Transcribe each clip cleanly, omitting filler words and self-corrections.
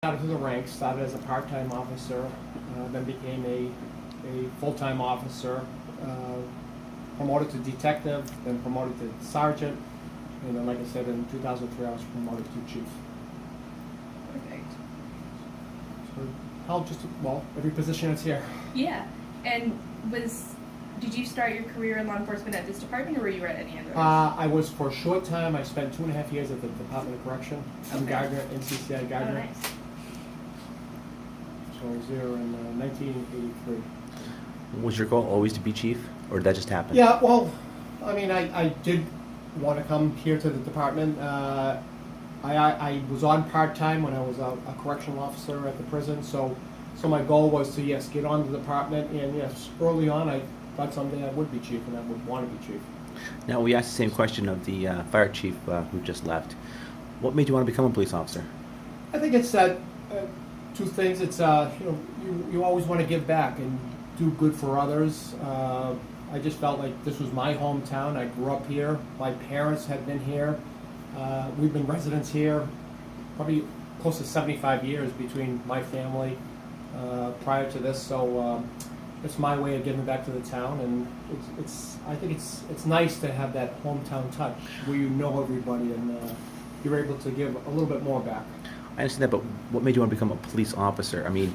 Started through the ranks, started as a part-time officer, then became a full-time officer, promoted to detective, then promoted to sergeant, and then, like I said, in 2003 I was promoted to chief. Perfect. So held just, well, every position that's here. Yeah. And did you start your career in law enforcement at this department, or were you at any other? I was, for a short time, I spent 2.5 years at the Department of Correction in Okay. Gardner, NCCI Gardner. Oh, nice. So I was there in 1983. Was your goal always to be chief, or did that just happen? Yeah, well, I mean, I did want to come here to the department. I was on part-time when I was a correctional officer at the prison, so my goal was to, yes, get on the department, and yes, early on I thought someday I would be chief, and I would want to be chief. Now, we asked the same question of the fire chief who just left. What made you want to become a police officer? I think it's that two things. It's you always want to give back and do good for others. I just felt like this was my hometown. I grew up here. My parents had been here. We've been residents here probably close to 75 years between my family prior to this. So it's my way of giving back to the town, and I think it's nice to have that hometown touch where you know everybody and you're able to give a little bit more back. I understand that, but what made you want to become a police officer? I mean,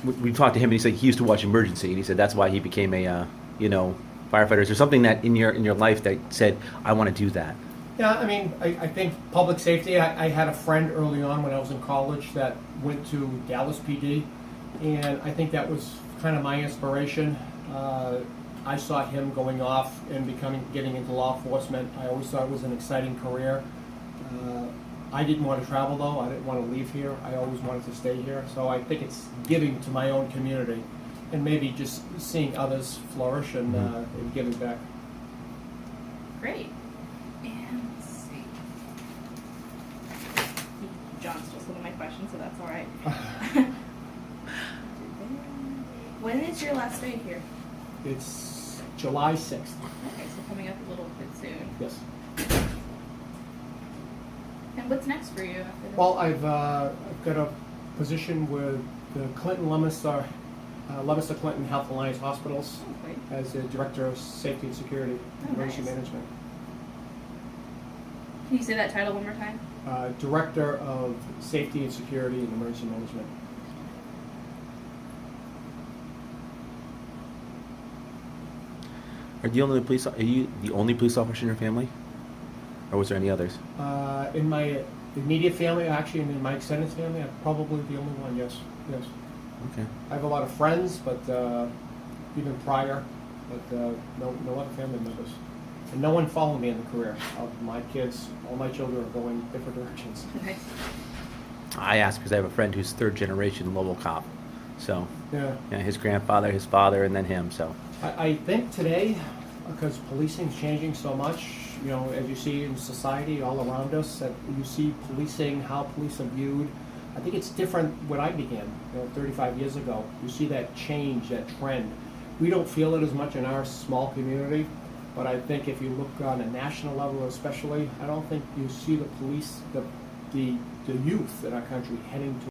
we talked to him, and he said he used to watch Emergency, and he said that's why he became a firefighter. Is there something that in your life that said, I want to do that? Yeah, I mean, I think public safety. I had a friend early on when I was in college that went to Dallas PD, and I think that was kind of my inspiration. I saw him going off and getting into law enforcement. I always thought it was an exciting career. I didn't want to travel though. I didn't want to leave here. I always wanted to stay here. So I think it's giving to my own community, and maybe just seeing others flourish and giving back. Great. And let's see. John stole some of my questions, so that's all right. When is your last day here? It's July 6th. Okay, so coming up a little bit soon. Yes. And what's next for you after this? Well, I've got a position with the Leominster Clinton Health Alliance Hospitals Oh, great. as a director of safety and security, emergency nice. management. Can you say that title one more time? Director of safety and security and emergency management. Are you the only police officer in your family, or was there any others? In my immediate family, actually, and in my extended family, I'm probably the only one. Yes, yes. Okay. I have a lot of friends, but even prior, but no other family members, and no one followed me in the career. My kids, all my children are going different directions. Nice. I asked because I have a friend who's third generation Lowell cop, so Yeah. his grandfather, his father, and then him. So I think today, because policing's changing so much, as you see in society all around us, that you see policing, how police are viewed. I think it's different when I began, 35 years ago. You see that change, that trend. We don't feel it as much in our small community, but I think if you look on a national level especially, I don't think you see the police, the youth in our country heading to